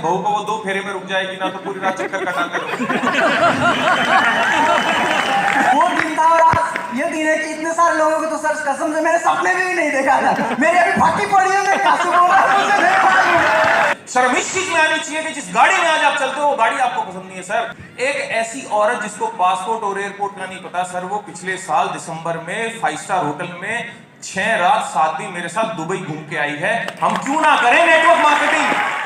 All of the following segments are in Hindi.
बहू को वो 2 फेरे में रुक जाएगी ना तो पूरी रात चक्कर काटते रहो। वो दिन था और आज ये दिन है कि इतने सारे लोगों को तो सर कसम से मैंने सपने में भी नहीं देखा था। मेरी अभी फाटी पड़ी है, मैं कासू बोल रहा हूं, मुझे नहीं मालूम। शर्म इस चीज में आनी चाहिए कि जिस गाड़ी में आज आप चलते हो वो गाड़ी आपको पसंद नहीं है सर। एक ऐसी औरत जिसको पासपोर्ट और एयरपोर्ट का नहीं पता सर, वो पिछले साल दिसंबर में 5 स्टार होटल में 6 रात 7 दिन मेरे साथ दुबई घूम के आई है। हम क्यों ना करें network marketing.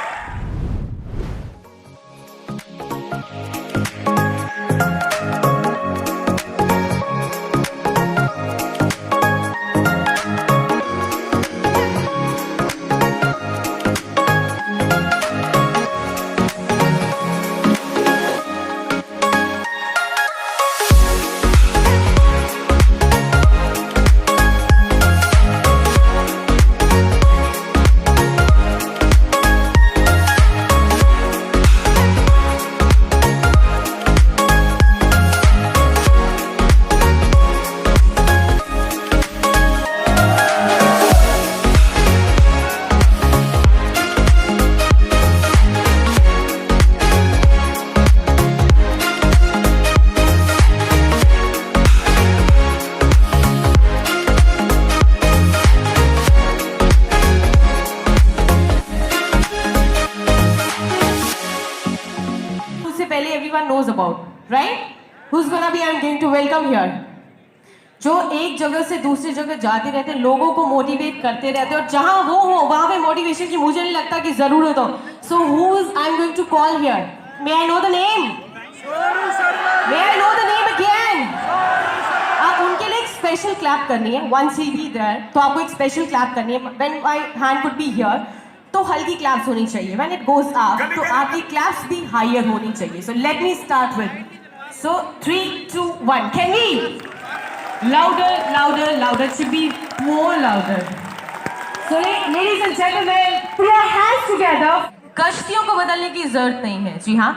Everyone knows about, right? Who's gonna be I'm going to welcome here? जो एक जगह से दूसरी जगह जाते रहते हैं, लोगों को मोटिवेट करते रहते हैं और जहां वो हो वहां पे मोटिवेशन की मुझे नहीं लगता कि जरूरत हो। So who's I'm going to call here? May I know the name? May I know the name again? आप उनके लिए एक स्पेशल क्लैप करनी है। Once he be there, तो आपको एक स्पेशल क्लैप करनी है। When my hand would be here, तो हल्की क्लैप्स होनी चाहिए। When it goes up, तो आपकी क्लैप्स भी हायर होनी चाहिए। So let me start with. So 3, 2, 1. Can we? Louder, louder, louder. It should be more louder. So ladies and gentlemen, put your hands together. कश्तियों को बदलने की जरूरत नहीं है। जी हाँ,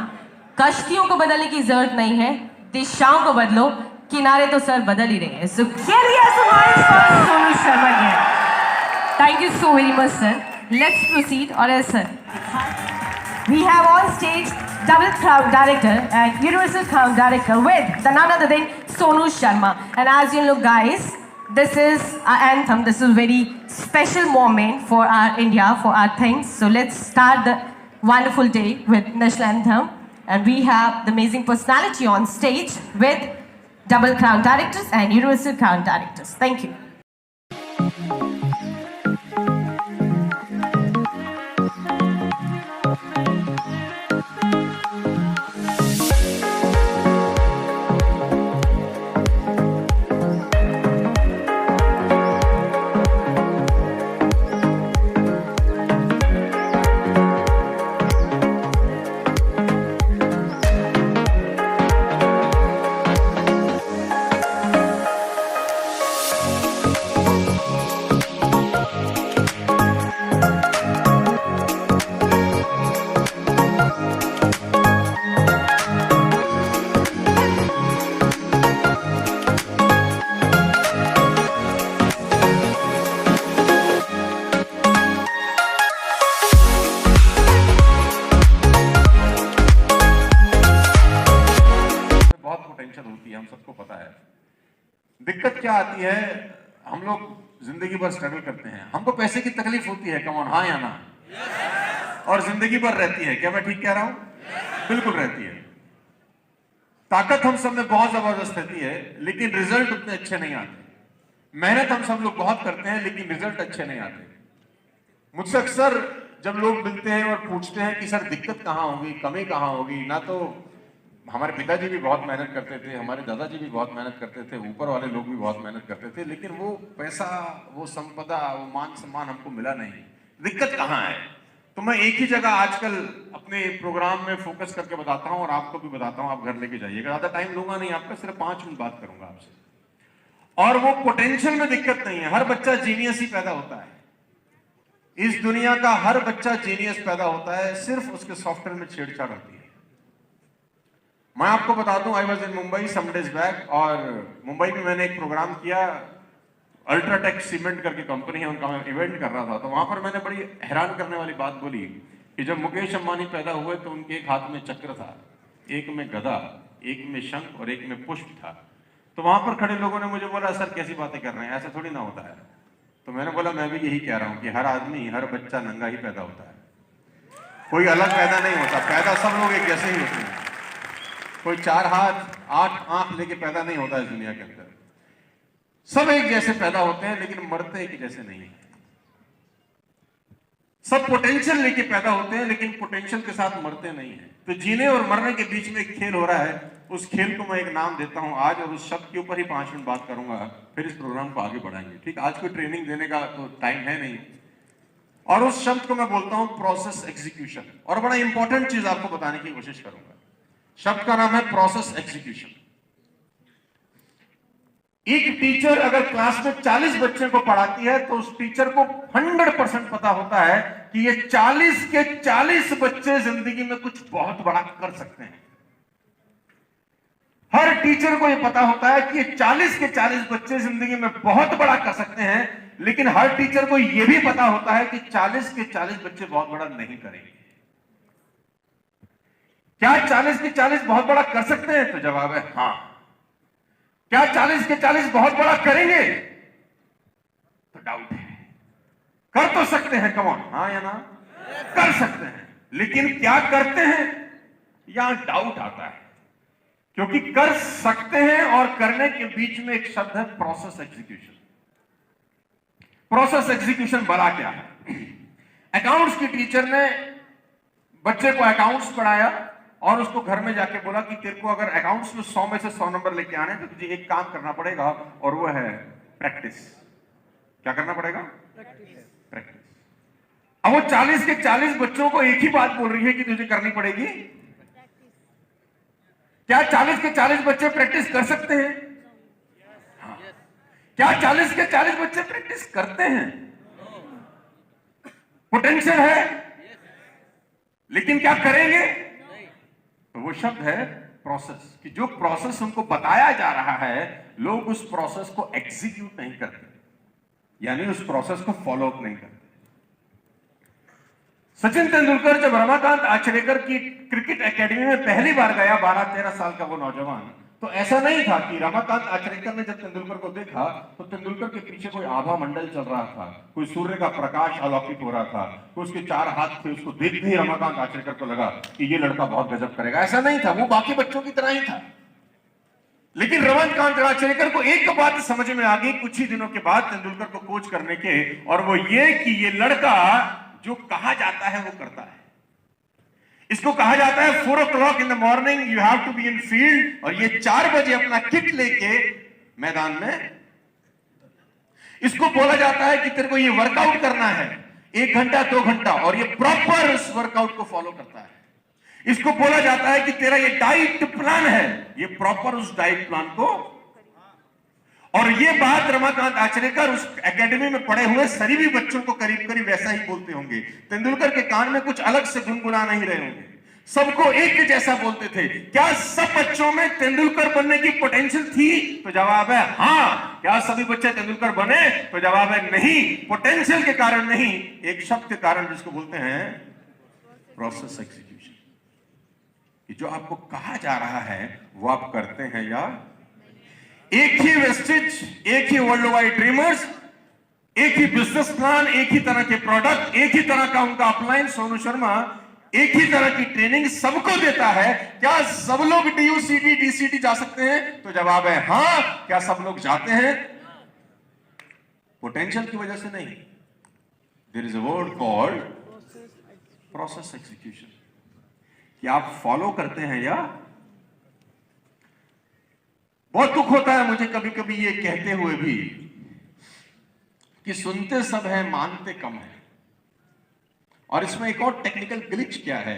कश्तियों को बदलने की जरूरत नहीं है, दिशाओं को बदलो, किनारे तो सर बदल ही रहे हैं। So here we are, Sonu Sharma again. Thank you so very much, sir. Let's proceed, or else, sir. We have on stage Double Crown Director and Universal Crown Director with none other than Sonu Sharma. And as you know, guys, this is our anthem. This is a very special moment for our India, for our things. So let's start the wonderful day with national anthem. And we have the amazing personality on stage with Double Crown Directors and Universal Crown Directors. Thank you. हम सबको पता है। दिक्कत क्या आती है, हम लोग जिंदगी भर स्ट्रगल करते हैं, हमको पैसे की तकलीफ होती है, कम ऑन, हाँ या ना? और जिंदगी भर रहती है, क्या मैं ठीक कह रहा हूं? बिल्कुल रहती है। ताकत हम सब में बहुत जबरदस्त रहती है, लेकिन रिजल्ट उतने अच्छे नहीं आते। मेहनत हम सब लोग बहुत करते हैं, लेकिन रिजल्ट अच्छे नहीं आते। मुझसे अक्सर जब लोग मिलते हैं और पूछते हैं कि सर दिक्कत कहाँ होगी, कमी कहाँ होगी, ना तो हमारे पिताजी भी बहुत मेहनत करते थे, हमारे दादाजी भी बहुत मेहनत करते थे, ऊपर वाले लोग भी बहुत मेहनत करते थे, लेकिन वो पैसा, वो संपदा, वो मान सम्मान हमको मिला नहीं। दिक्कत कहाँ है? तो मैं एक ही जगह आजकल अपने प्रोग्राम में फोकस करके बताता हूँ और आपको भी बताता हूँ, आप घर लेके जाइएगा। ज्यादा टाइम लूंगा नहीं आपका, सिर्फ 5 मिनट बात करूंगा आपसे। और वो पोटेंशियल में दिक्कत नहीं है, हर बच्चा जीनियस ही पैदा होता है। इस दुनिया का हर बच्चा जीनियस पैदा होता है, सिर्फ उसके सॉफ्टवेयर में छेड़छाड़ होती है। मैं आपको बता दूं, I was in Mumbai some days back, और मुंबई में मैंने एक प्रोग्राम किया, अल्ट्राटेक सीमेंट करके कंपनी है, उनका मैं इवेंट कर रहा था। तो वहां पर मैंने बड़ी हैरान करने वाली बात बोली कि जब मुकेश अंबानी पैदा हुए तो उनके एक हाथ में चक्र था, एक में गदा, एक में शंख और एक में पुष्प था। तो वहां पर खड़े लोगों ने मुझे बोला, सर कैसी बातें कर रहे हैं, ऐसा थोड़ी ना होता है। तो मैंने बोला, मैं भी यही कह रहा हूं कि हर आदमी, हर बच्चा नंगा ही पैदा होता है, कोई अलग पैदा नहीं होता। पैदा सब लोग एक जैसे ही होते हैं। कोई 4 हाथ 8 आंख लेके पैदा नहीं होता इस दुनिया के अंदर। सब एक जैसे पैदा होते हैं, लेकिन मरते एक जैसे नहीं है। सब पोटेंशियल लेके पैदा होते हैं, लेकिन पोटेंशियल के साथ मरते नहीं है। तो जीने और मरने के बीच में एक खेल हो रहा है। उस खेल को मैं एक नाम देता हूं आज, और उस शब्द के ऊपर ही 5 मिनट बात करूंगा, फिर इस प्रोग्राम को आगे बढ़ाएंगे। ठीक, आज कोई ट्रेनिंग देने का तो टाइम है नहीं। और उस शब्द को मैं बोलता हूं प्रोसेस एग्जीक्यूशन। और बड़ा इंपॉर्टेंट चीज आपको बताने की कोशिश करूंगा। शब्द का नाम है प्रोसेस एग्जीक्यूशन। एक टीचर अगर क्लास में 40 बच्चे को पढ़ाती है तो उस टीचर को 100% पता होता है कि ये 40 के 40 बच्चे जिंदगी में कुछ बहुत बड़ा कर सकते हैं। हर टीचर को यह पता होता है कि ये 40 के 40 बच्चे जिंदगी में बहुत बड़ा कर सकते हैं, लेकिन हर टीचर को यह भी पता होता है कि 40 के 40 बच्चे बहुत बड़ा नहीं करेंगे। क्या 40 के 40 बहुत बड़ा कर सकते हैं? तो जवाब है हां। क्या 40 के 40 बहुत बड़ा करेंगे? तो डाउट है। कर तो सकते हैं, कम ऑन, हाँ या ना? कर सकते हैं, लेकिन क्या करते हैं, यहां डाउट आता है। क्योंकि कर सकते हैं और करने के बीच में एक शब्द है प्रोसेस एग्जीक्यूशन। प्रोसेस एग्जीक्यूशन बड़ा क्या है? अकाउंट्स की टीचर ने बच्चे को अकाउंट्स पढ़ाया और उसको घर में जाके बोला कि तेरे को अगर अकाउंट्स में 100 में से 100 नंबर लेके आने तो तुझे एक काम करना पड़ेगा, और वो है प्रैक्टिस। क्या करना पड़ेगा? प्रैक्टिस। अब वो 40 के 40 बच्चों को एक ही बात बोल रही है कि तुझे करनी पड़ेगी। क्या 40 के 40 बच्चे प्रैक्टिस कर सकते हैं? हाँ। क्या 40 के 40 बच्चे प्रैक्टिस करते हैं? पोटेंशियल है, लेकिन क्या करेंगे? तो वो शब्द है प्रोसेस। कि जो प्रोसेस उनको बताया जा रहा है, लोग उस प्रोसेस को एग्जीक्यूट नहीं करते, यानी उस प्रोसेस को फॉलो अप नहीं करते। सचिन तेंदुलकर जब रमाकांत आचरेकर की क्रिकेट एकेडमी में पहली बार गया, 12-13 साल का वो नौजवान, तो ऐसा नहीं था कि रमाकांत आचरेकर ने जब तेंदुलकर को देखा तो तेंदुलकर के पीछे कोई आभा मंडल चल रहा था, कोई सूर्य का प्रकाश अलौकिक हो रहा था, कोई उसके 4 हाथ थे। उसको देखते ही रमाकांत आचरेकर को लगा कि ये लड़का बहुत गजब करेगा। ऐसा नहीं था, वो बाकी बच्चों की तरह ही था। लेकिन रमाकांत आचरेकर को एक बात समझ में आ गई कुछ ही दिनों के बाद तेंदुलकर को कोच करने के, और वो ये कि ये लड़का जो कहा जाता है वो करता है। इसको कहा जाता है 4 o'clock in the morning you have to be in field, और ये 4 बजे अपना किट लेके मैदान में। इसको बोला जाता है कि तेरे को ये वर्कआउट करना है 1 घंटा 2 घंटा, और ये प्रॉपर उस वर्कआउट को फॉलो करता है। इसको बोला जाता है कि तेरा ये डाइट प्लान है, ये प्रॉपर उस डाइट प्लान को। और ये बात रमाकांत आचरेकर उस एकेडमी में पढ़े हुए सभी बच्चों को करीब करीब वैसा ही बोलते होंगे। तेंदुलकर के कान में कुछ अलग से गुनगुना नहीं रहे होंगे, सबको एक जैसा बोलते थे। क्या सब बच्चों में तेंदुलकर बनने की पोटेंशियल थी? तो जवाब है हां। क्या सभी बच्चे तेंदुलकर बने? तो जवाब है नहीं। पोटेंशियल के कारण नहीं, एक शब्द के कारण, जिसको बोलते हैं प्रोसेस एग्जीक्यूशन। कि जो आपको कहा जा रहा है वो आप करते हैं या? एक ही वेस्टेज, एक ही वर्ल्ड वाइड ड्रीमर्स, एक ही बिजनेस प्लान, एक ही तरह के प्रोडक्ट, एक ही तरह का उनका अपलाइन, सोनू शर्मा एक ही तरह की ट्रेनिंग सबको देता है। क्या सब लोग DUCD DCT जा सकते हैं? तो जवाब है हां। क्या सब लोग जाते हैं? पोटेंशियल की वजह से नहीं। There is a word called process execution. क्या आप फॉलो करते हैं या? बहुत दुख होता है मुझे कभी कभी ये कहते हुए भी कि सुनते सब है मानते कम है। और इसमें एक और टेक्निकल ग्लिच क्या है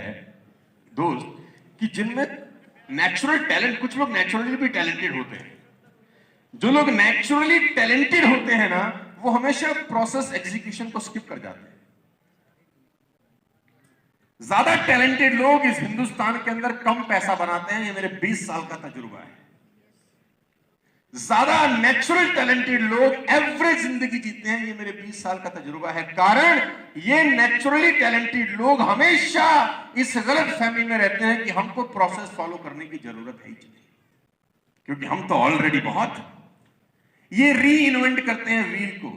दोस्त, कि जिनमें नेचुरल टैलेंट, कुछ लोग नेचुरली भी टैलेंटेड होते हैं। जो लोग नेचुरली टैलेंटेड होते हैं ना, वो हमेशा प्रोसेस एग्जीक्यूशन को स्किप कर जाते हैं। ज्यादा टैलेंटेड लोग इस हिंदुस्तान के अंदर कम पैसा बनाते हैं, ये मेरे 20 साल का तजुर्बा है। ज्यादा नेचुरल टैलेंटेड लोग एवरेज जिंदगी जीते हैं, ये मेरे 20 साल का तजुर्बा है। कारण ये नेचुरली टैलेंटेड लोग हमेशा इस गलत फहमी में रहते हैं कि हमको प्रोसेस फॉलो करने की जरूरत है ही नहीं, क्योंकि हम तो ऑलरेडी बहुत। ये री इन्वेंट करते हैं व्हील को।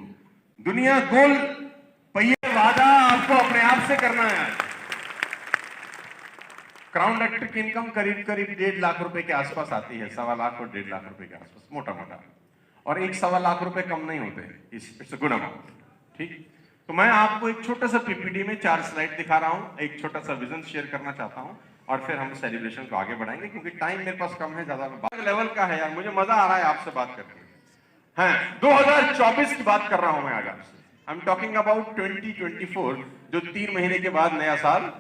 दुनिया गोल पहिया वादा आपको अपने आप से करना है। क्राउन डायरेक्टर की इनकम करीब 1.5 लाख रुपए के आसपास आती है, 1.25 लाख और 1.5 लाख रुपए के आसपास, मोटा मोटा। और 1.25 लाख रुपए कम नहीं होते, इट्स गुड अमाउंट। ठीक, तो मैं आपको एक छोटा सा पीपीटी में 4 स्लाइड दिखा रहा हूं, एक छोटा सा विजन शेयर करना चाहता हूं, और फिर हम सेलिब्रेशन को आगे बढ़ाएंगे, क्योंकि टाइम मेरे पास कम है, ज्यादा लेवल का है यार, मुझे मजा आ रहा है आपसे बात करके। हाँ, 2024 की बात कर रहा हूं मैं आज आपसे। आई एम टॉकिंग अबाउट 2024, जो 3 महीने के बाद नया साल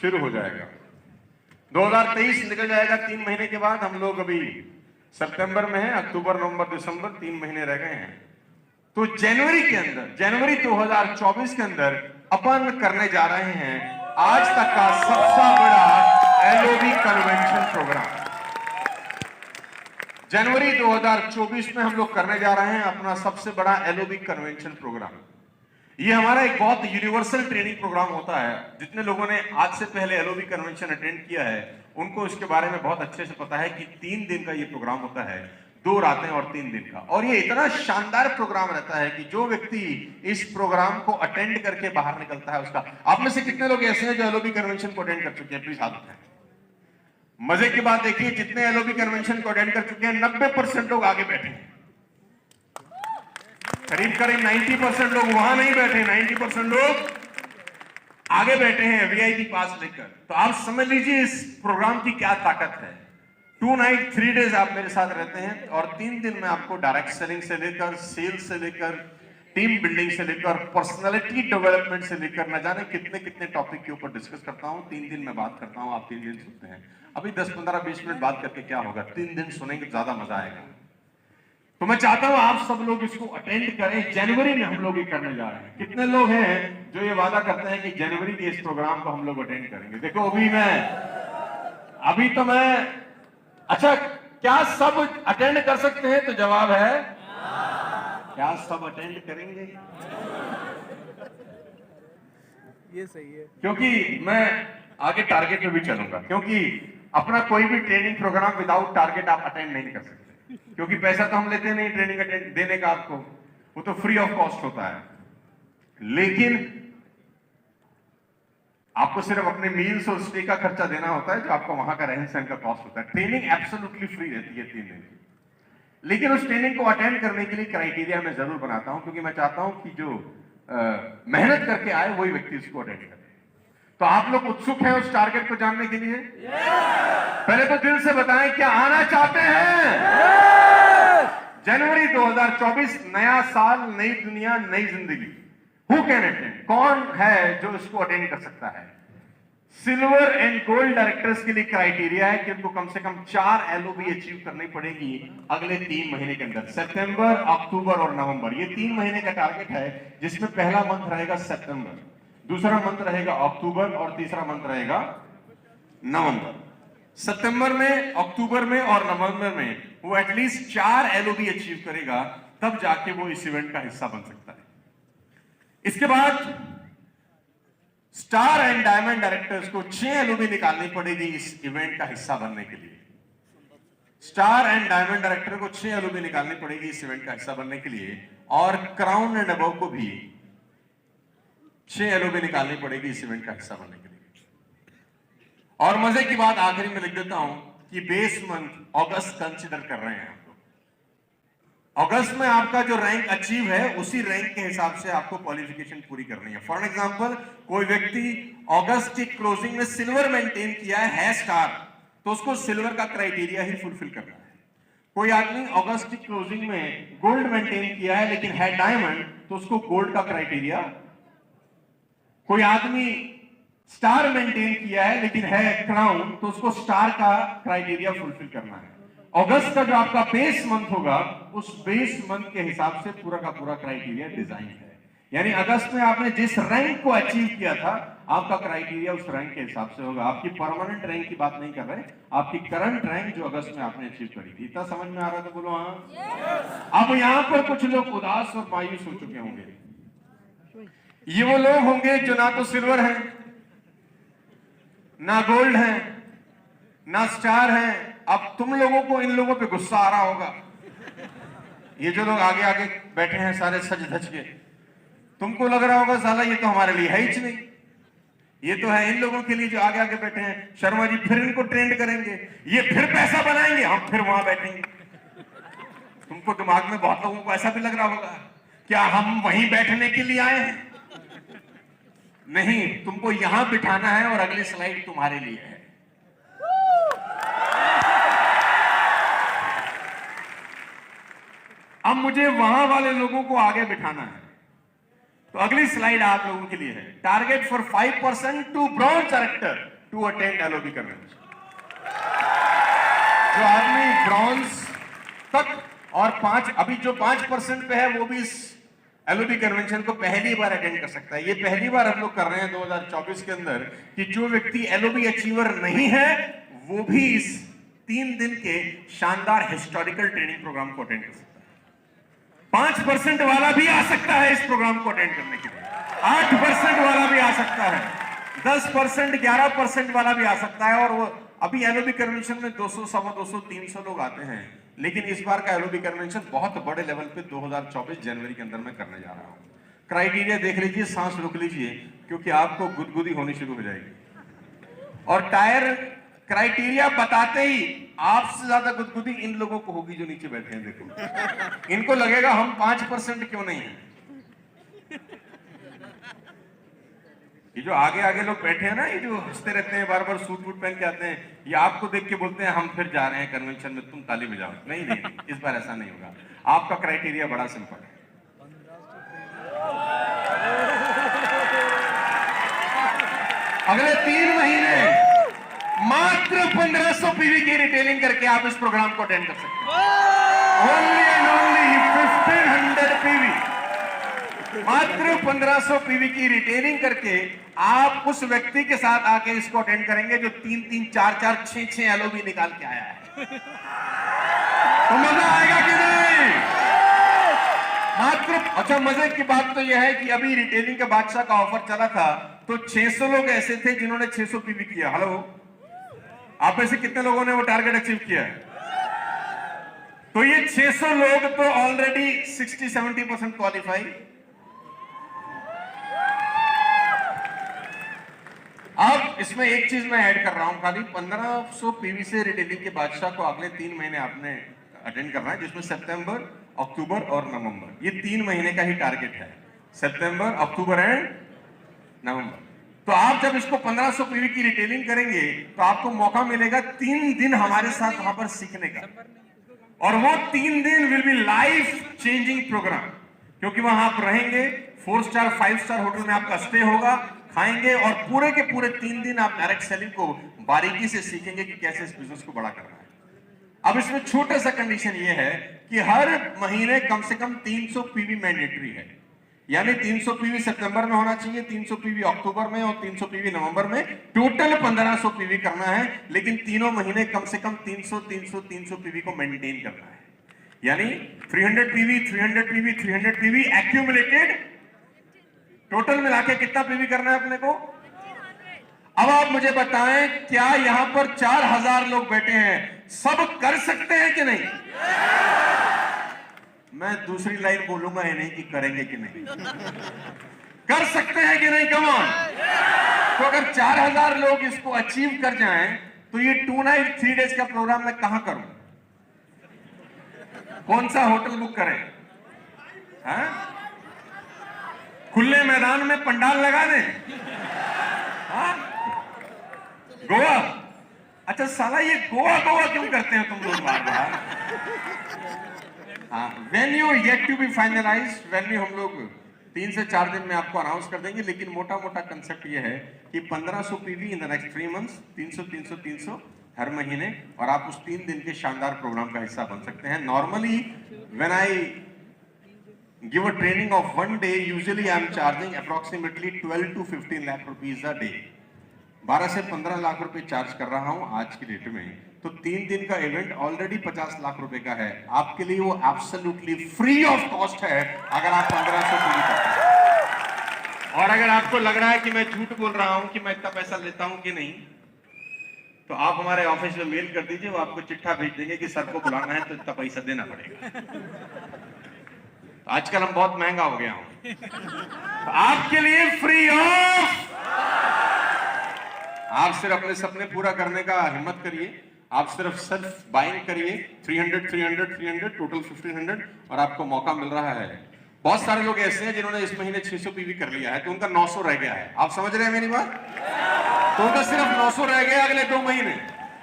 शुरू हो जाएगा। 2023 निकल जाएगा 3 महीने के बाद। हम लोग अभी सितंबर में हैं, अक्टूबर, नवंबर, दिसंबर 3 महीने रह गए हैं। तो जनवरी के अंदर, जनवरी 2024 के अंदर अपन करने जा रहे हैं आज तक का सबसे बड़ा एलओबी कन्वेंशन प्रोग्राम। जनवरी 2024 में हम लोग करने जा रहे हैं अपना सबसे बड़ा एलओबी कन्वेंशन प्रोग्राम। ये हमारा एक बहुत यूनिवर्सल ट्रेनिंग प्रोग्राम होता है। जितने लोगों ने आज से पहले एलओबी कन्वेंशन अटेंड किया है उनको इसके बारे में बहुत अच्छे से पता है कि 3 दिन का ये प्रोग्राम होता है, 2 रातें और 3 दिन का। और ये इतना शानदार प्रोग्राम रहता है कि जो व्यक्ति इस प्रोग्राम को अटेंड करके बाहर निकलता है उसका। आप में से कितने लोग ऐसे हैं जो एलओबी कन्वेंशन को अटेंड कर चुके हैं? प्लीज हाथ उठाएं। मजे की बात देखिए, जितने एलओबी कन्वेंशन को अटेंड कर चुके हैं 90% लोग आगे बैठे हैं। करीब 90% लोग वहां नहीं बैठे, 90% लोग आगे बैठे हैं वीआईपी पास लेकर। तो आप समझ लीजिए इस प्रोग्राम की क्या ताकत है। 2 नाइट 3 डेज आप मेरे साथ रहते हैं, और 3 दिन में आपको डायरेक्ट सेलिंग से लेकर, सेल्स से लेकर, टीम बिल्डिंग से लेकर, पर्सनालिटी डेवलपमेंट से लेकर, न जाने कितने कितने टॉपिक के ऊपर डिस्कस करता हूं। 3 दिन में बात करता हूं, आप 3 दिन सुनते हैं। अभी 10, 15, 20 मिनट बात करके क्या होगा, 3 दिन सुनेंगे, ज्यादा मजा आएगा। तो मैं चाहता हूं आप सब लोग इसको अटेंड करें। जनवरी में हम लोग ये करने जा रहे हैं। कितने लोग हैं जो ये वादा करते हैं कि जनवरी के इस प्रोग्राम को हम लोग अटेंड करेंगे? देखो अभी तो मैं अच्छा, क्या सब अटेंड कर सकते हैं? तो जवाब है क्या सब अटेंड करेंगे? ये सही है, क्योंकि मैं आगे टारगेट पे भी चलूंगा, क्योंकि अपना कोई भी ट्रेनिंग प्रोग्राम विदाउट टारगेट आप अटेंड नहीं कर सकते, क्योंकि पैसा तो हम लेते नहीं ट्रेनिंग अटेंड देने का आपको, वो तो फ्री ऑफ कॉस्ट होता है। लेकिन आपको सिर्फ अपने मील्स और स्टे का खर्चा देना होता है, जो आपको वहां का रहन सहन का कॉस्ट होता है। ट्रेनिंग एब्सोल्युटली फ्री रहती है 3 दिन की। लेकिन उस ट्रेनिंग को अटेंड करने के लिए क्राइटेरिया मैं जरूर बनाता हूं, क्योंकि मैं चाहता हूं कि जो मेहनत करके आए वही व्यक्ति इसको अटेंड करे। तो आप लोग उत्सुक हैं उस टारगेट को जानने के लिए? पहले तो दिल से बताएं, क्या आना चाहते हैं? जनवरी 2024, नया साल, नई दुनिया, नई जिंदगी। Who can attend? कौन है जो इसको अटेंड कर सकता है? सिल्वर एंड गोल्ड डायरेक्टर्स के लिए क्राइटेरिया है कि उनको कम से कम 4 एलओबी अचीव करनी पड़ेगी अगले 3 महीने के अंदर, सितंबर, अक्टूबर और नवंबर। ये 3 महीने का टारगेट है, जिसमें पहला मंथ रहेगा सितंबर, दूसरा मंथ रहेगा अक्टूबर और तीसरा मंथ रहेगा नवंबर। सितंबर में, अक्टूबर में और नवंबर में वो एटलीस्ट 4 एलओबी अचीव करेगा, तब जाके वो इस इवेंट का हिस्सा बन सकता है। इसके बाद स्टार एंड डायमंड डायरेक्टर्स को 6 एलओबी निकालनी पड़ेगी इस इवेंट का हिस्सा बनने के लिए। स्टार एंड डायमंड डायरेक्टर को 6 एलओबी निकालनी पड़ेगी इस इवेंट का हिस्सा बनने के लिए, और क्राउन एंड अबव को भी 6 एलओबी निकालनी पड़ेगी इस इवेंट का हिस्सा बनने के लिए। और मजे की बात आखिरी में लिख देता हूं कि बेस मंथ अगस्त कंसिडर कर रहे हैं। अगस्त में आपका जो रैंक अचीव है उसी रैंक के हिसाब से आपको क्वालिफिकेशन पूरी करनी है। फॉर एग्जांपल, कोई व्यक्ति अगस्त की क्लोजिंग में सिल्वर मेंटेन किया है स्टार, तो उसको सिल्वर का क्राइटेरिया ही फुलफिल करना है। कोई आदमी अगस्त की क्लोजिंग में गोल्ड मेंटेन किया है लेकिन है डायमंड, तो उसको गोल्ड का क्राइटेरिया। कोई आदमी स्टार मेंटेन किया है लेकिन है क्राउन, तो उसको स्टार का क्राइटेरिया फुलफिल करना है। अगस्त का जो आपका बेस मंथ होगा, उस बेस मंथ के हिसाब से पूरा का पूरा क्राइटेरिया डिजाइन है। यानी अगस्त में आपने जिस रैंक को अचीव किया था, आपका क्राइटेरिया उस रैंक के हिसाब से होगा। आपकी परमानेंट रैंक की बात नहीं कर रहे, आपकी करंट रैंक जो अगस्त में आपने अचीव करी थी। इतना समझ में आ रहा था? बोलो हाँ। अब यहाँ पर कुछ लोग उदास और मायूस हो चुके होंगे। ये वो लोग होंगे जो ना तो सिल्वर है, ना गोल्ड है, ना स्टार है। अब तुम लोगों को इन लोगों पे गुस्सा आ रहा होगा। ये जो लोग आगे आगे बैठे हैं सारे सज धज के, तुमको लग रहा होगा साला ये तो हमारे लिए है ही नहीं, ये तो है इन लोगों के लिए जो आगे आगे बैठे हैं। शर्मा जी फिर इनको ट्रेंड करेंगे, ये फिर पैसा बनाएंगे, हम फिर वहां बैठेंगे। तुमको दिमाग में बहुत लोगों को ऐसा भी लग रहा होगा, क्या हम वहीं बैठने के लिए आए हैं? नहीं, तुमको यहां बिठाना है और अगली स्लाइड तुम्हारे लिए है। अब मुझे वहां वाले लोगों को आगे बिठाना है, तो अगली स्लाइड आप लोगों के लिए है। Target for 5% to bronze director to attend LOB convention. जो आदमी ब्रॉन्ज तक और 5 अभी जो 5% पे है, वो भी इस एलओबी कन्वेंशन को पहली बार अटेंड कर सकता है। ये पहली बार हम लोग कर रहे हैं 2024 के अंदर कि जो व्यक्ति एलओबी अचीवर नहीं है, वो भी इस 3 दिन के शानदार हिस्टोरिकल ट्रेनिंग प्रोग्राम को अटेंड कर सकता है। 5% वाला भी आ सकता है इस प्रोग्राम को अटेंड करने के लिए, 8% वाला भी आ सकता है, 10%, 11% वाला भी आ सकता है। और वो अभी एलओबी कन्वेंशन में 200, 200, 300 लोग आते हैं, लेकिन इस बार का एलओबी कन्वेंशन बहुत बड़े लेवल पे 2024 जनवरी के अंदर मैं करने जा रहा हूं। क्राइटेरिया देख लीजिए, सांस रोक लीजिए, क्योंकि आपको गुदगुदी होनी शुरू हो जाएगी। और टायर क्राइटेरिया बताते ही आपसे ज्यादा गुदगुदी इन लोगों को होगी जो नीचे बैठे हैं। देखो, इनको लगेगा हम 5% क्यों नहीं है। ये जो आगे आगे लोग बैठे हैं ना, ये जो हंसते रहते हैं, बार बार सूट वूट पहन के आते हैं, ये आपको देख के बोलते हैं हम फिर जा रहे हैं कन्वेंशन में, तुम ताली बजाओ। नहीं नहीं, इस बार ऐसा नहीं होगा। आपका क्राइटेरिया बड़ा सिंपल है। अगले 3 महीने मात्र 1500 पीवी की रिटेलिंग करके आप इस प्रोग्राम को अटेंड कर सकते हैं। ओनली एंड ओनली 1500 पीवी, मात्र 1500 पीवी की रिटेलिंग करके आप उस व्यक्ति के साथ आके इसको अटेंड करेंगे जो 3-3, 4-4, 6-6 एलओबी निकाल के आया है। तो मजा आएगा कि नहीं? मात्र अच्छा, मजे की बात तो यह है कि अभी रिटेलिंग के बादशाह का ऑफर चला था, तो 600 लोग ऐसे थे जिन्होंने 600 पीवी किया। हेलो, आप में से कितने लोगों ने वो टारगेट अचीव किया? तो ये 600 लोग तो ऑलरेडी 60-70% क्वालिफाई। अब इसमें एक चीज मैं ऐड कर रहा हूं, खाली 1500 पीवी से रिटेलिंग के बादशाह को अगले 3 महीने आपने अटेंड करना है, जिसमें सितंबर, अक्टूबर और नवंबर, ये 3 महीने का ही टारगेट है। सितंबर, अक्टूबर एंड नवंबर। तो आप जब इसको 1500 पीवी की रिटेलिंग करेंगे, तो आपको मौका मिलेगा 3 दिन हमारे साथ वहां पर सीखने का। और वो 3 दिन will be life changing program, क्योंकि वहां आप रहेंगे, 4 स्टार 5 स्टार होटल में आपका स्टे होगा, खाएंगे, और पूरे के पूरे 3 दिन आप डायरेक्ट सेलिंग को बारीकी से सीखेंगे कि कैसे इस बिजनेस को बड़ा करना है। अब इसमें छोटा सा कंडीशन ये है कि हर महीने कम से कम 300 पीवी मैंडेटरी है, यानी 300 पीवी सितंबर में होना चाहिए, 300 पीवी अक्टूबर में और 300 पीवी नवंबर में, टोटल 1500 पीवी करना है। लेकिन तीनों महीने कम से कम 300 पीवी को मेंटेन करना है, यानी 300 PV 300 PV 300 PV accumulated, total मिला के कितना पीवी करना है अपने को। अब आप मुझे बताएं, क्या यहां पर 4000 लोग बैठे हैं, सब कर सकते हैं कि नहीं? मैं दूसरी लाइन बोलूंगा ही नहीं कि करेंगे कि नहीं, कर सकते हैं कि नहीं? Come on. तो अगर 4000 लोग इसको अचीव कर जाएं, तो ये 2 नाइट 3 डेज का प्रोग्राम मैं कहां करूं? कौन सा होटल बुक करें? हाँ? खुले मैदान में पंडाल लगा दें? हाँ? गोवा? अच्छा साला, ये गोवा गोवा क्यों करते हैं तुम लोग बार बार? Venue yet to be finalize. Venue हम लोग 3 से 4 दिन में आपको अनाउंस कर देंगे, लेकिन मोटा मोटा कंसेप्ट ये है कि 1500 PV in the next 3 months, 300 हर महीने, और आप उस 3 दिन के शानदार प्रोग्राम का हिस्सा बन सकते हैं। Normally when I give a training of 1 day, usually I am charging approximately 12 to 15 lakh rupees a day. 12 से 15 लाख रुपए चार्ज कर रहा हूं आज की डेट में, तो 3 दिन का इवेंट ऑलरेडी 50 लाख रुपए का है। आपके लिए वो एब्सोल्युटली फ्री ऑफ कॉस्ट है अगर आप 1500 पूरी करते हैं। और अगर आपको लग रहा है कि मैं झूठ बोल रहा हूं कि मैं इतना पैसा लेता हूं कि नहीं, तो आप हमारे ऑफिस में मेल कर दीजिए, वो आपको चिट्ठा भेज देंगे कि सर को बुलाना है तो इतना पैसा देना पड़ेगा। तो आजकल हम बहुत महंगा हो गया हूं, तो आपके लिए फ्री ऑफ। आप सिर्फ अपने सपने पूरा करने का हिम्मत करिए, आप सिर्फ बाइंग करिए 300 टोटल 1500 और आपको मौका मिल रहा है। बहुत सारे लोग ऐसे हैं जिन्होंने इस महीने 600 पीवी कर लिया है, तो उनका 900 रह गया है। आप समझ रहे हैं मेरी बात? तो उनका सिर्फ 900 रह गया अगले 2 महीने।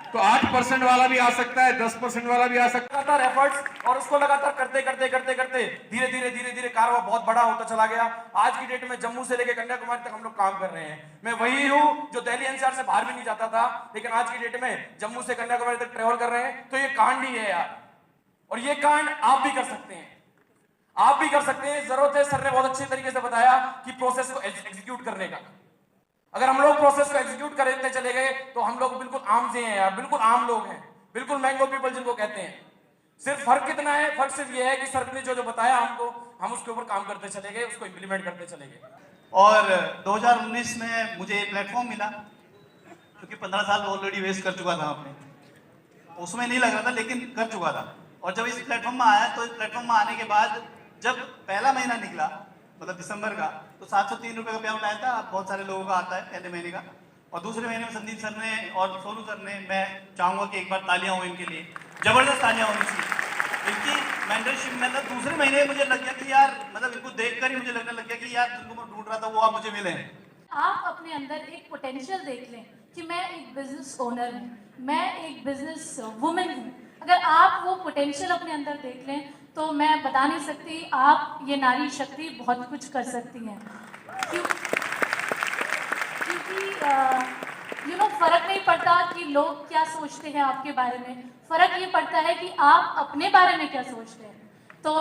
तो 8% वाला भी आ सकता है, 10% वाला भी आ सकता है। लगातार एफर्ट्स और उसको लगातार करते करते करते करते धीरे धीरे कारवा बहुत बड़ा होता चला गया। आज की डेट में जम्मू से लेकर कन्याकुमारी तक हम लोग काम कर रहे हैं। मैं वही हूं जो दिल्ली एनसीआर से बाहर भी नहीं जाता था, लेकिन आज की डेट में जम्मू से कन्याकुमारी तक ट्रेवल कर रहे हैं। तो ये कांड ही है यार, और ये कांड आप भी कर सकते हैं, आप भी कर सकते हैं। जरूरत है, सर ने बहुत अच्छे तरीके से बताया कि प्रोसेस को एग्जीक्यूट करने का। अगर हम लोग प्रोसेस को एग्जीक्यूट करते चले गए तो हम लोग बिल्कुल आम से हैं यार, बिल्कुल आम लोग हैं, बिल्कुल मैंगो पीपल जिनको कहते हैं। सिर्फ फर्क कितना है? फर्क सिर्फ ये है कि सर ने जो बताया हमको, हम उसके ऊपर काम करते चले गए, उसको इंप्लीमेंट करते चले गए। और 2019 में मुझे एक प्लेटफॉर्म मिला, क्योंकि 15 साल ऑलरेडी वेस्ट कर चुका था अपने, उसमें नहीं लग रहा था लेकिन कर चुका था। और जब इस प्लेटफॉर्म में आया, तो इस प्लेटफॉर्म में आने के बाद जब पहला महीना निकला, मतलब दिसंबर का, तो 703 रुपये का पे आउट आया था। बहुत सारे लोगों का आता है पहले महीने का। और दूसरे महीने में संदीप सर ने और सोनू सर ने, मैं चाहूँगा कि एक बार तालियां हो इनके लिए, जबरदस्त तालियां होनी चाहिए इनकी मेंटरशिप में। मतलब दूसरे महीने मुझे लग गया कि यार, मतलब इनको देखकर ही मुझे लगने लग गया कि यार जिनको मैं ढूंढ रहा था वो आप मुझे मिले। आप अपने अंदर एक पोटेंशियल देख लें कि मैं एक बिजनेस ओनर हूँ, मैं एक बिजनेस वुमेन हूँ। अगर आप वो पोटेंशियल अपने अंदर देख लें तो मैं बता नहीं सकती, आप ये नारी शक्ति बहुत कुछ कर सकती हैं। क्योंकि फ़र्क नहीं पड़ता कि लोग क्या सोचते हैं आपके बारे में, फ़र्क ये पड़ता है कि आप अपने बारे में क्या सोचते हैं। तो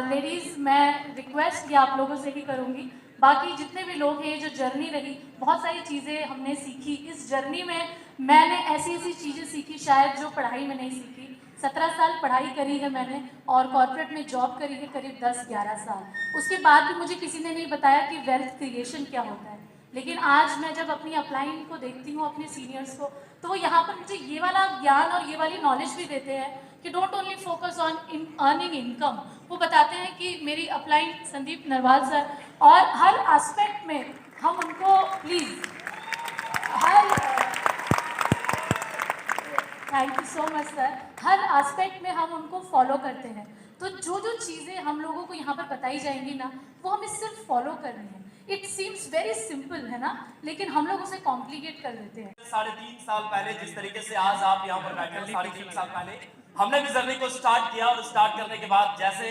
लेडीज़, मैं रिक्वेस्ट ये आप लोगों से ही करूँगी, बाकी जितने भी लोग हैं, जो जर्नी रही, बहुत सारी चीज़ें हमने सीखी। इस जर्नी में मैंने ऐसी ऐसी चीज़ें सीखी शायद जो पढ़ाई में नहीं सीखी। 17 साल पढ़ाई करी है मैंने, और कॉर्पोरेट में जॉब करी है करीब 10-11 साल। उसके बाद भी मुझे किसी ने नहीं बताया कि वेल्थ क्रिएशन क्या होता है। लेकिन आज मैं जब अपनी अपलाइन को देखती हूँ, अपने सीनियर्स को, तो वो यहाँ पर मुझे ये वाला ज्ञान और ये वाली नॉलेज भी देते हैं कि don't only focus on earning income. वो बताते हैं कि मेरी अपलाइन संदीप नरवाल सर, और हर एस्पेक्ट में हम उनको please thank you so much sir, her aspect में हम उनको फॉलो करते हैं। तो जो जो चीज़ें हम लोगों को यहाँ पर बताई जाएंगी ना, वो हमें सिर्फ फॉलो करनी है। इट सीम्स वेरी सिंपल है ना, लेकिन हम लोग उसे कॉम्प्लिकेट कर देते हैं। 3.5 साल पहले जिस तरीके से आज आप यहाँ पर बैठे हैं, 3.5 साल पहले हमने भी जर्नी को स्टार्ट किया, और स्टार्ट करने के बाद जैसे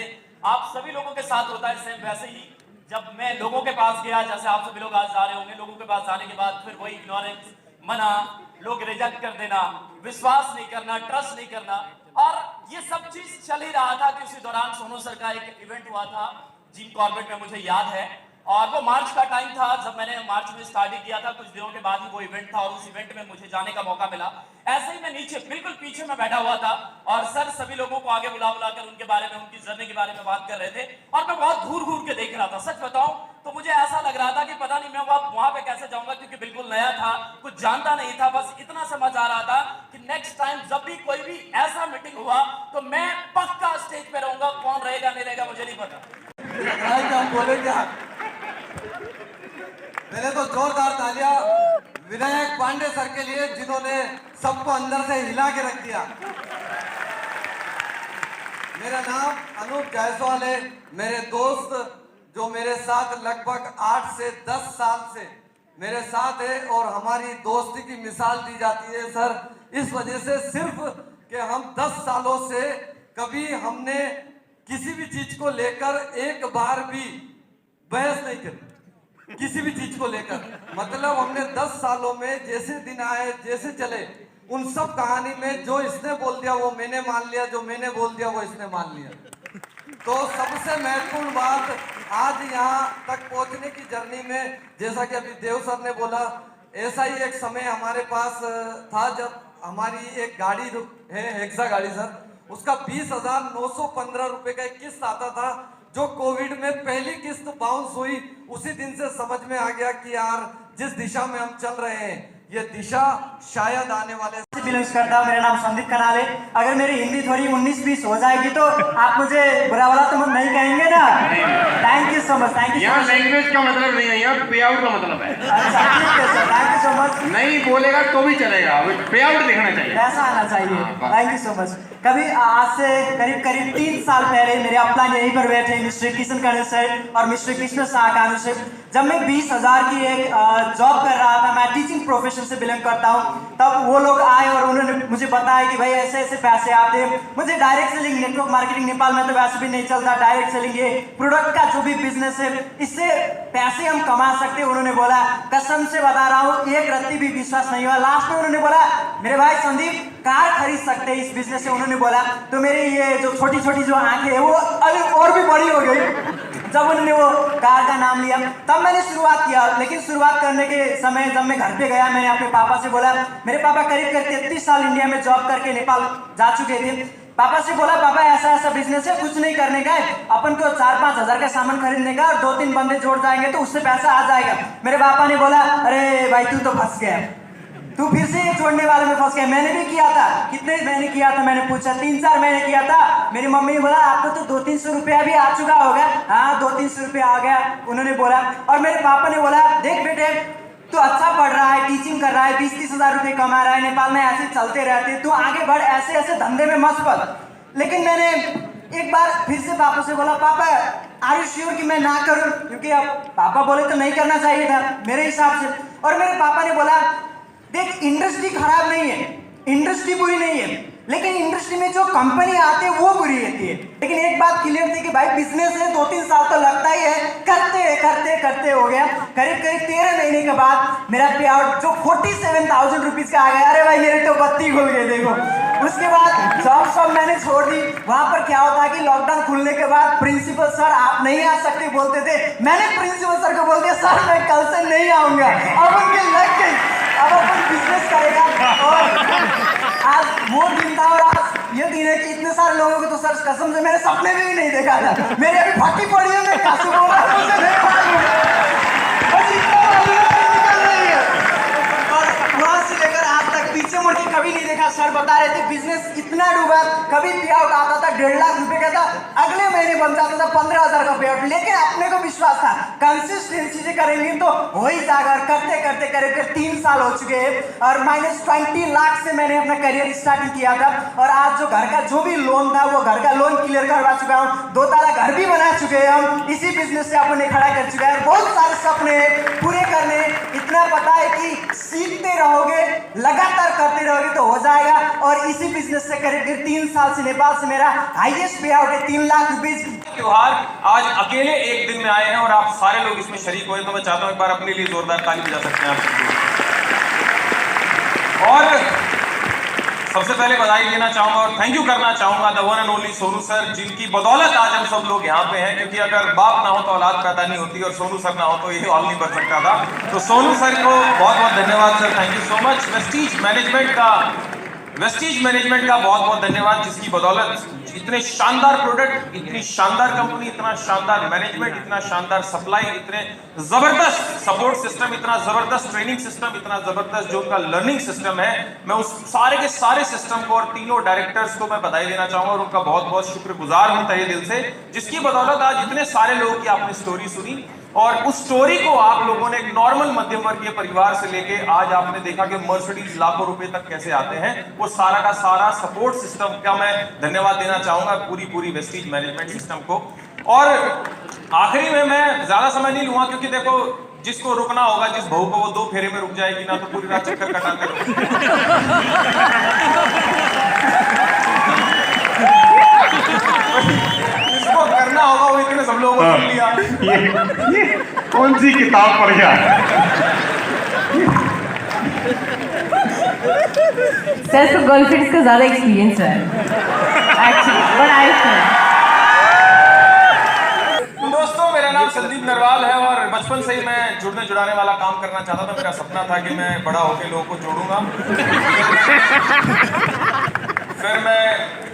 आप सभी लोगों के साथ होता है सेम वैसे ही जब मैं लोगों के पास गया, जैसे आप सभी लोग आज जा रहे होंगे, लोगों के पास जाने के बाद फिर वही इग्नोरेंस, मना, लोग रिजेक्ट कर देना, विश्वास नहीं करना, ट्रस्ट नहीं करना, और ये सब चीज चल ही रहा था कि उसी दौरान सोनू सर का एक इवेंट हुआ था जिम कॉर्बेट में, मुझे याद है। और वो मार्च का टाइम था जब मैंने मार्च में स्टार्टिंग किया था, कुछ दिनों के बाद ही वो इवेंट था, और उस इवेंट में मुझे जाने का मौका मिला। ऐसे ही मैं नीचे बिल्कुल पीछे में बैठा हुआ था, और सर सभी लोगों को आगे बुला बुला कर उनके बारे में, उनकी जर्नी के बारे में बात कर रहे थे, और मैं बहुत घूर घूर के देख रहा था। सच बताऊं तो मुझे ऐसा लग रहा था कि पता नहीं मैं वहां पे कैसे जाऊंगा, क्योंकि बिल्कुल नया था, कुछ जानता नहीं था। बस इतना समझ आ रहा था कि नेक्स्ट टाइम जब भी कोई भी ऐसा मीटिंग हुआ तो मैं पक्का स्टेज पे रहूंगा। कौन रहेगा नहीं रहेगा मुझे नहीं पता। बोले क्या? पहले तो जोरदार तालियां विनायक पांडे सर के लिए, जिन्होंने सबको अंदर से हिला के रख दिया। मेरा नाम अनूप जायसवाल है। मेरे दोस्त जो मेरे साथ लगभग 8 से 10 साल से मेरे साथ है, और हमारी दोस्ती की मिसाल दी जाती है सर इस वजह से सिर्फ कि हम 10 सालों से कभी हमने किसी भी चीज को लेकर एक बार भी बहस नहीं करी, किसी भी चीज को लेकर। मतलब हमने 10 सालों में जैसे दिन आए, जैसे चले, उन सब कहानी में जो इसने बोल दिया वो मैंने मान लिया, जो मैंने बोल दिया वो इसने मान लिया। तो सबसे महत्वपूर्ण बात आज यहाँ तक पहुँचने की जर्नी में, जैसा कि अभी देव सर ने बोला, ऐसा ही एक समय हमारे पास था जब हमारी एक गाड़ी है, हेक्सा गाड़ी सर, उसका 20,915 रुपए का एक किस्त आता था, जो कोविड में पहली किस्त बाउंस हुई। उसी दिन से समझ में आ गया कि यार जिस दिशा में हम चल रहे हैं ये दिशा शायद आने वाले बिलोंग्स करता हूँ। मेरा नाम संदीप कनाले। अगर मेरी हिंदी थोड़ी 19-20 हो जाएगी तो आप मुझे बुरा वाला तो नहीं कहेंगे ना। Thank you so much. Thank you. यहाँ लैंग्वेज का मतलब नहीं है, यहाँ पे आउट का मतलब है। अच्छा ठीक है sir, thank you so much. नहीं बोलेगा तो भी चलेगा, पे आउट लिखना चाहिए, ऐसा आना चाहिए। Thank you so much. कभी आज से करीब 3 साल पहले मेरे अपलाइन यहीं पर बैठे मिस्टर किशन कर्ण सर और मिस्टर कृष्ण साकानु सर। जब मैं 20,000 की एक जॉब कर रहा था, मैं टीचिंग प्रोफेशन से बिलोंग करता हूँ, तब वो लोग आए और उन्होंने मुझे बताया कि भाई ऐसे ऐसे पैसे आते हैं। मुझे direct selling, network marketing Nepal में तो वैसे भी नहीं चलता, डायरेक्ट सेलिंग ये प्रोडक्ट का जो भी बिजनेस है इससे पैसे हम कमा सकते हैं। उन्होंने बोला, कसम से बता रहा हूँ एक रत्ती भी विश्वास नहीं हुआ। लास्ट में उन्होंने बोला, मेरे भाई संदीप कार खरीद सकते हैं इस बिजनेस से। उन्होंने बोला तो मेरी ये जो छोटी छोटी जो आंखें है वो अभी और भी बड़ी हो गई जब उन्होंने वो कार का नाम लिया। तब मैंने शुरुआत किया, लेकिन शुरुआत करने के समय जब मैं घर पे गया, मैंने अपने पापा से बोला, मेरे पापा करीब 33 साल इंडिया में जॉब करके नेपाल जा चुके थे। पापा से बोला, पापा ऐसा ऐसा बिजनेस है, कुछ नहीं करने का है, अपन को 4-5 हजार का सामान खरीदने का और 2-3 बंदे जोड़ जाएंगे तो उससे पैसा आ जाएगा। मेरे पापा ने बोला, अरे भाई तू तो फंस गया, तू फिर से जोड़ने वाले में फंस गया। मैंने भी किया था। कितने महीने किया था? मैंने पूछा। 3-4 महीने किया था। मेरी मम्मी ने बोला, आपको तो 200-300 रुपया भी आ चुका होगा। हाँ 200-300 रुपया आ गया, उन्होंने बोला। और मेरे पापा ने बोला, देख बेटे तू अच्छा पढ़ रहा है, टीचिंग कर रहा है, 20-30 हजार रुपये कमा रहा है, नेपाल में ऐसे चलते रहते, तू आगे बढ़, ऐसे ऐसे धंधे में मत पड़। लेकिन मैंने एक बार फिर से पापा से बोला, पापा आर यू श्योर कि मैं ना करूं? क्योंकि अब पापा बोले तो नहीं करना चाहिए था मेरे हिसाब से। और मेरे पापा ने बोला, देख इंडस्ट्री खराब नहीं है, इंडस्ट्री बुरी नहीं है, लेकिन इंडस्ट्री में जो कंपनी आते हैं वो बुरी रहती है। लेकिन एक बात क्लियर थी कि भाई बिजनेस है, 2-3 साल तो लगता ही है, करते हो गया। करीब 13 महीने के बाद मेरा पे आउट जो 47,000 रुपीज का आ गया। अरे भाई मेरे तो बत्ती खुल गई देखो। उसके बाद जॉब सब मैंने छोड़ दी। वहां पर क्या होता है कि लॉकडाउन खुलने के बाद प्रिंसिपल सर आप नहीं आ सकते बोलते थे। मैंने प्रिंसिपल सर को बोल दिया, सर मैं कल से नहीं आऊंगा। अब उनके लग गई, अब अपन बिजनेस करेगा। और आज वो दिन था और आज ये दिन है कि इतने सारे लोगों को तो सर कसम से मैंने सपने में भी नहीं देखा था। मेरी अभी फटी पड़ी है, मैं कैसे बोल रहा हूं मुझे नहीं मालूम। बस इतना मालूम है निकल रही है। और वहां से लेकर आज तक पीछे मुड़ के कभी नहीं देखा। सर बता रहे थे बिजनेस इतना डूबा, कभी पे आउट आता था 1.5 लाख रुपए का था, अगले महीने बन जाता था 15,000 का पे आउट। लेकिन अपने को विश्वास था कंसिस्टेंसी से करेंगे तो हो ही जाएगा। करते करते करीब 3 साल हो चुके हैं और -20 लाख से मैंने अपना करियर स्टार्टिंग किया था। और आज जो घर का जो भी लोन था वो घर का लोन क्लियर करवा चुका हूँ। 2 ताला घर भी बना चुके हैं हम, इसी बिजनेस से अपने खड़ा कर चुका है। बहुत सारे सपने पूरे करने, इतना पता है कि सीखते रहोगे, लगातार करते रहोगे तो हो जाएगा। और इसी बिजनेस से करीब 3 साल से नेपाल से मेरा हाईएस्ट पे आउट है 3 लाख रुपीज। त्योहार आज अकेले एक दिन में आए हैं और आप सारे लोग इसमें शरीक हुए, तो मैं चाहता हूं एक बार अपने लिए जोरदार ताली बजा सकते हैं आप। और सबसे पहले बधाई देना चाहूंगा और थैंक यू करना चाहूंगा the one and only Sonu sir, जिनकी बदौलत आज हम सब लोग यहाँ पे हैं। क्योंकि अगर बाप ना हो तो औलाद पैदा नहीं होती और सोनू सर ना हो तो ये हॉल नहीं बन सकता था। तो सोनू सर को बहुत बहुत धन्यवाद sir, thank you so much. Vestige management का बहुत बहुत धन्यवाद, जिसकी बदौलत इतने शानदार प्रोडक्ट, इतनी शानदार कंपनी, इतना शानदार मैनेजमेंट, इतना शानदार सप्लाई, इतने जबरदस्त सपोर्ट सिस्टम, इतना जबरदस्त ट्रेनिंग सिस्टम, इतना जबरदस्त जो उनका लर्निंग सिस्टम है, मैं उस सारे के सारे सिस्टम को और तीनों डायरेक्टर्स को मैं बधाई देना चाहूंगा और उनका बहुत बहुत शुक्रगुजार हूं तहे दिल से, जिसकी बदौलत आज इतने सारे लोगों की आपने स्टोरी सुनी। और उस स्टोरी को आप लोगों ने एक नॉर्मल मध्यम वर्गीय परिवार से लेके आज आपने देखा कि मर्सिडीज लाखों रुपए तक कैसे आते हैं, वो सारा का सारा सपोर्ट सिस्टम का मैं धन्यवाद देना चाहूंगा पूरी वेस्टीज मैनेजमेंट सिस्टम को। और आखिरी में मैं ज्यादा समय नहीं लूंगा, क्योंकि देखो जिसको रुकना होगा, जिस बहू को, वो 2 फेरे में रुक जाएगी ना, तो पूरी रात चक्कर काटते जिसको करना होगा वो इतने सब लोगों को सुन लिया। ये कौन सी किताब पढ़ गया? सर तो गर्लफ्रेंड्स का ज्यादा एक्सपीरियंस है एक्चुअली, बट आई नाम संदीप नरवाल है और बचपन से ही मैं जुड़ने जुड़ाने वाला काम करना चाहता था। मेरा सपना था कि मैं बड़ा होकर लोगों को जोड़ूंगा। फिर मैं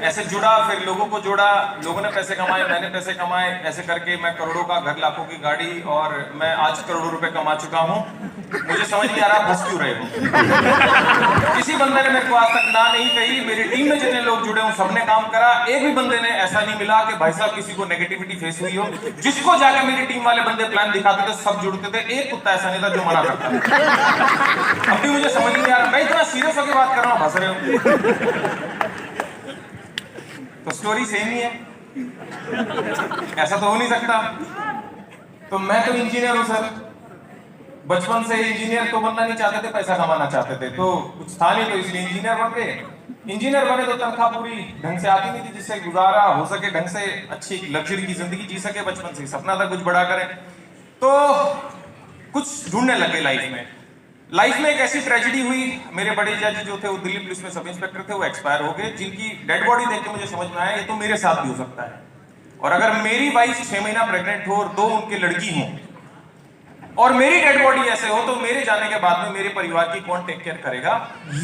ऐसे जुड़ा, फिर लोगों को जोड़ा, लोगों ने पैसे कमाए, मैंने पैसे कमाए, ऐसे करके मैं करोड़ों का घर, लाखों की गाड़ी, और मैं आज करोड़ों रुपए कमा चुका हूँ। मुझे समझ नहीं आ रहा फंस क्यों रहे हो। किसी बंदे ने मेरे को आज तक ना नहीं कही। मेरी टीम में जितने लोग जुड़े हूँ सबने काम करा। एक भी बंदे ने ऐसा नहीं मिला कि भाई साहब किसी को नेगेटिविटी फेस हुई हो। जिसको जाके मेरी टीम वाले बंदे प्लान दिखाते थे सब जुड़ते थे। एक कुत्ता ऐसा नहीं था जो मना करता। अब भी मुझे समझ नहीं आ रहा, मैं इतना सीरियस होकर बात कर रहा हूँ, हंस रहे हो। तो स्टोरी सेम ही है, ऐसा तो हो नहीं सकता। तो मैं तो इंजीनियर हूं सर, बचपन से इंजीनियर तो बनना नहीं चाहते थे, पैसा कमाना चाहते थे, तो कुछ था नहीं तो इसलिए इंजीनियर बन गए। इंजीनियर बने तो तनख्वाह पूरी ढंग से आती नहीं थी जिससे गुजारा हो सके, ढंग से अच्छी लग्जरी की जिंदगी जी सके। बचपन से सपना था कुछ बड़ा करें, तो कुछ ढूंढने लगे लाइफ में। लाइफ में एक ऐसी ट्रेजेडी हुई, मेरे बड़े जज जो थे वो दिल्ली पुलिस में सब इंस्पेक्टर थे, वो एक्सपायर हो गए, जिनकी डेड बॉडी देख के मुझे समझ में आया ये तो मेरे साथ भी हो सकता है। और अगर मेरी वाइफ 6 महीना प्रेग्नेंट हो और 2 उनकी लड़की हो और मेरी डेड बॉडी ऐसे हो तो मेरे जाने के बाद में मेरे परिवार की कौन टेक केयर करेगा।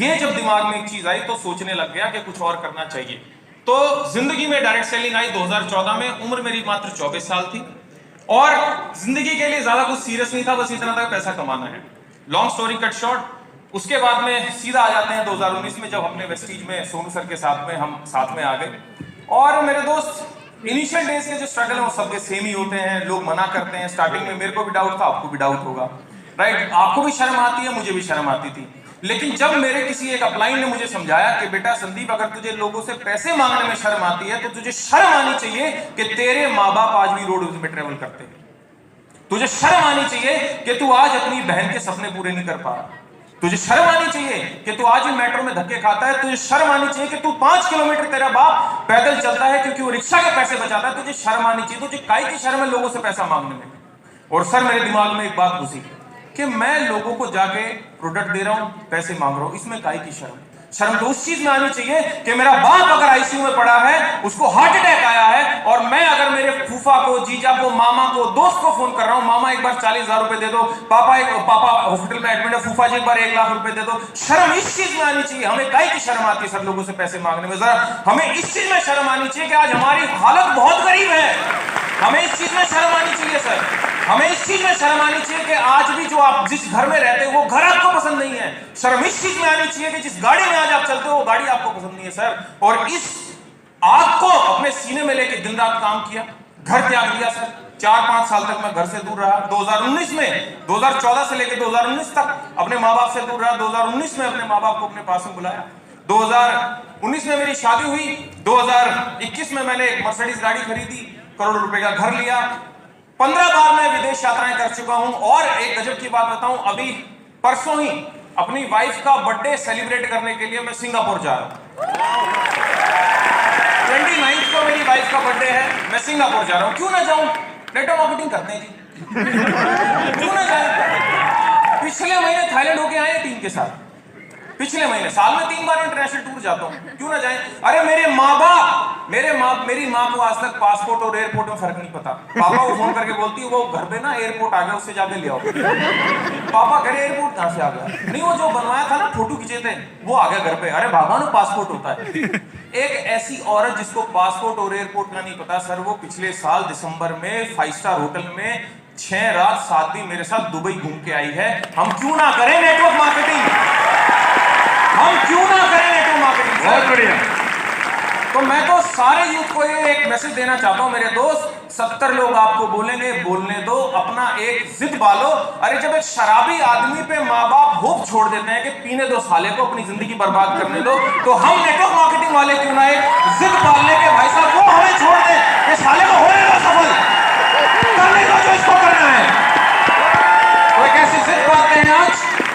ये जब दिमाग में एक चीज आई तो सोचने लग गया कि कुछ और करना चाहिए। तो जिंदगी में डायरेक्ट सेलिंग आई 2014 में। उम्र मेरी मात्र 24 साल थी और जिंदगी के लिए ज्यादा कुछ सीरियस नहीं था, बस इतना था पैसा कमाना है। लॉन्ग स्टोरी कट शॉर्ट, उसके बाद में सीधा आ जाते हैं 2019 में, जब अपने वेस्टीज में सोनू सर के साथ में हम साथ में आ गए। और मेरे दोस्त इनिशियल डेज के जो स्ट्रगल है वो सबके सेम ही होते हैं। लोग मना करते हैं, स्टार्टिंग में मेरे को भी डाउट था, आपको भी डाउट होगा, राइट? आपको भी शर्म आती है, मुझे भी शर्म आती थी। लेकिन जब मेरे किसी एक अपलाइन ने मुझे समझाया कि बेटा संदीप, अगर तुझे लोगों से पैसे मांगने में शर्म आती है तो तुझे शर्म आनी चाहिए कि तेरे माँ बाप आज भी रोड में ट्रेवल करते हैं। तुझे शर्म आनी चाहिए कि तू आज अपनी बहन के सपने पूरे नहीं कर पा रहा। तुझे शर्म आनी चाहिए कि तू आज भी मेट्रो में धक्के खाता है। तुझे शर्म आनी चाहिए कि तू 5 किलोमीटर तेरा बाप पैदल चलता है क्योंकि वो रिक्शा के पैसे बचाता है। तुझे शर्म आनी चाहिए। तुझे काहे की शर्म है लोगों से पैसा मांगने में? और सर मेरे दिमाग में एक बात घुसी कि मैं लोगों को जाके प्रोडक्ट दे रहा हूं, पैसे मांग रहा हूं, इसमें काहे की शर्म? शर्म तो उस चीज में आनी चाहिए कि मेरा बाप अगर आईसीयू में पड़ा है, उसको हार्ट अटैक आया है, और मैं अगर मेरे फूफा को, जीजा को, मामा को, दोस्त को फोन कर रहा हूं, मामा एक बार 40,000 रुपए दे दो, पापा हॉस्पिटल में एडमिट है, फूफा जी एक बार 1 लाख रुपए दे दो। शर्म इस चीज में आनी चाहिए। हमें काहे की शर्म आती है सब लोगों से पैसे मांगने में? जरा हमें इस चीज में शर्म आनी चाहिए कि आज हमारी हालत बहुत गरीब है। हमें इस चीज में शर्म आनी चाहिए सर। हमें इस चीज में शर्म आनी चाहिए कि आज भी जो आप जिस घर में रहते हो वो घर आपको पसंद नहीं है। शर्म इस चीज में आनी चाहिए कि जिस गाड़ी में आज आप चलते हो वो गाड़ी आपको पसंद नहीं है सर। और इस आग को अपने सीने में लेके दिन रात काम किया, घर त्याग दिया सर। 4-5 साल तक मैं घर से दूर रहा। 2019 में, 2014 से लेकर 2019 तक अपने माँ बाप से दूर रहा। 2019 में अपने माँ बाप को अपने पास में बुलाया। 2019 में मेरी शादी हुई। 2021 में मैंने एक मर्सिडीज गाड़ी खरीदी, करोड़ों रुपए का घर लिया। 15 बार मैं विदेश यात्राएं कर चुका हूं। और एक गजब की बात बताऊं, अभी परसों ही अपनी वाइफ का बर्थडे सेलिब्रेट करने के लिए मैं सिंगापुर जा रहा हूं। 29 को मेरी वाइफ का बर्थडे है, मैं सिंगापुर जा रहा हूं। क्यों ना जाऊं? नेटवर्क मार्केटिंग करते हैं जी। क्यों ना जाए? पिछले महीने थाईलैंड होके आए टीम के साथ। पिछले महीने, साल में 3 बार इंटरनेशनल टूर जाता हूं, क्यों ना जाए? अरे मेरी माँ को आज तक पासपोर्ट और एयरपोर्ट में फर्क नहीं पता। पापा को फोन करके बोलती है वो घर पे ना एयरपोर्ट आ गया, उससे जाके ले आओ। पापा कह रहे एयरपोर्ट कहां से आ गया? नहीं, वो जो बनवाया था ना, फोटो खींचे थे, वो आ गया घर पे। अरे भगवान, पासपोर्ट होता है। एक ऐसी औरत जिसको पासपोर्ट और एयरपोर्ट का नहीं पता सर, वो पिछले साल दिसंबर में 5 स्टार होटल में 6 रात 7 दिन मेरे साथ दुबई घूम के आई है। हम क्यों ना करें नेटवर्क मार्केटिंग? हम क्यों ना करें नेटवर्क मार्केटिंग? बहुत बढ़िया। तो मैं तो सारे यूथ को ये एक मैसेज देना चाहता हूं, मेरे दोस्त, 70 लोग आपको बोलेंगे, बोलने दो, अपना एक जिद पालो। अरे जब एक शराबी आदमी पे माँ बाप होप छोड़ देते हैं कि पीने दो साले को, अपनी जिंदगी बर्बाद करने दो, तो हम नेटवर्क मार्केटिंग वाले क्यों ना एक जिद पालने के भाई साहब वो हमें छोड़ दे कि साले को होने दो सफल, करने दो जो इसको करना है। तो एक ऐसी जिद पालते हैं आज।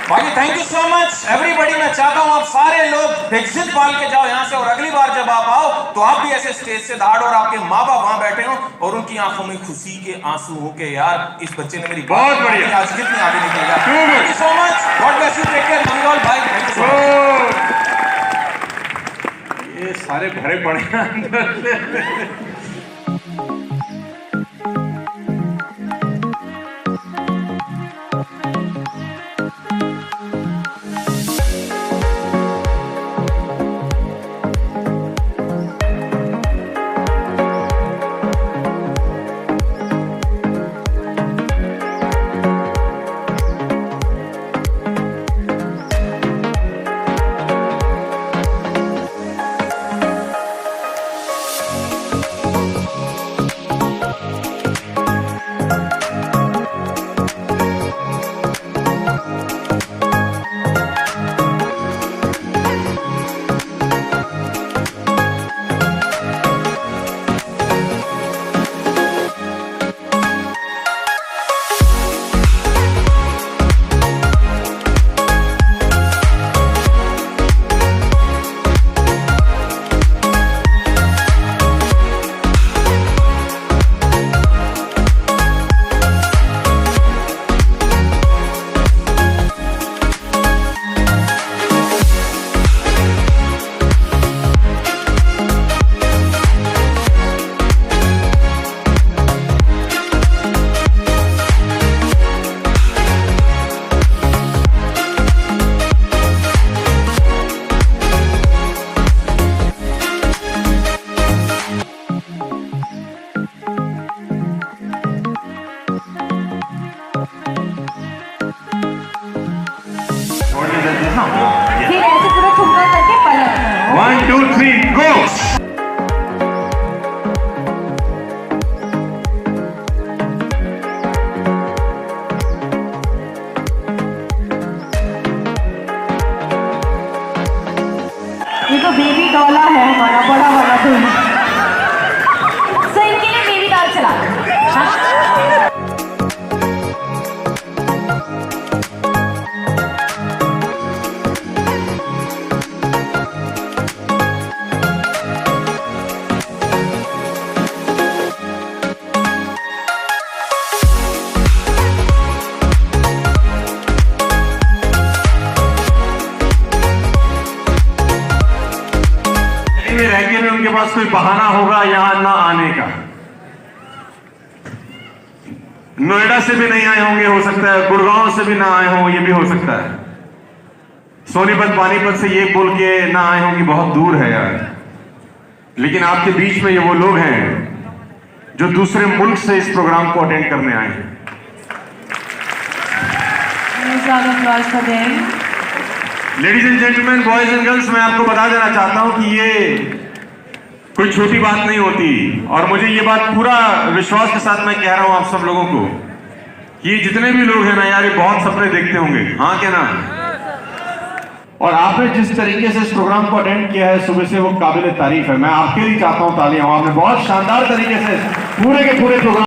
बाकी thank you so much everybody. मैं चाहता हूं आप सारे लोग एक जिद पाल के जाओ यहाँ से, और अगली बार जब आप आओ तो आप भी ऐसे स्टेज से दाड़ और आपके माँ बाप वहां बैठे हो और उनकी आंखों में खुशी के आंसू हो के यार इस बच्चे ने मेरी बहुत बढ़िया, आज कितनी आगे निकलेगा। Thank you so much, God bless you, take care, Mangal भाई, थैंक यू सो मच। ये सारे भरे पड़े हैं अंदर से। देते हैं ना। फिर ऐसे पूरा ठुमका करके पलटना। 1 2 3 गो। ये तो बेबी डॉला है हमारा बड़ा वाला धुन। सो इनके लिए बेबी डॉल चला दो। हाँ? रह में उनके पास कोई बहाना होगा यहां ना आने का। नोएडा से भी नहीं आए होंगे, हो सकता है गुड़गांव से भी ना आए हों, ये भी हो सकता है। सोनीपत पानीपत से ये बोल के ना आए होंगे, बहुत दूर है यार। लेकिन आपके बीच में ये वो लोग हैं जो दूसरे मुल्क से इस प्रोग्राम को अटेंड करने आए हैं। Ladies and gentleman, boys and girls, मैं आपको बता देना चाहता हूं कि ये कोई छोटी बात नहीं होती, और मुझे ये बात पूरा विश्वास के साथ मैं कह रहा हूं आप सब लोगों को कि ये जितने भी लोग हैं ना यार, ये बहुत सपने देखते होंगे, हाँ क्या ना। और आपने जिस तरीके से इस प्रोग्राम को अटेंड किया है सुबह से, वो काबिल तारीफ है। मैं आपके लिए चाहता हूं तालियां। आपने बहुत शानदार तरीके से पूरे के पूरे प्रोग्राम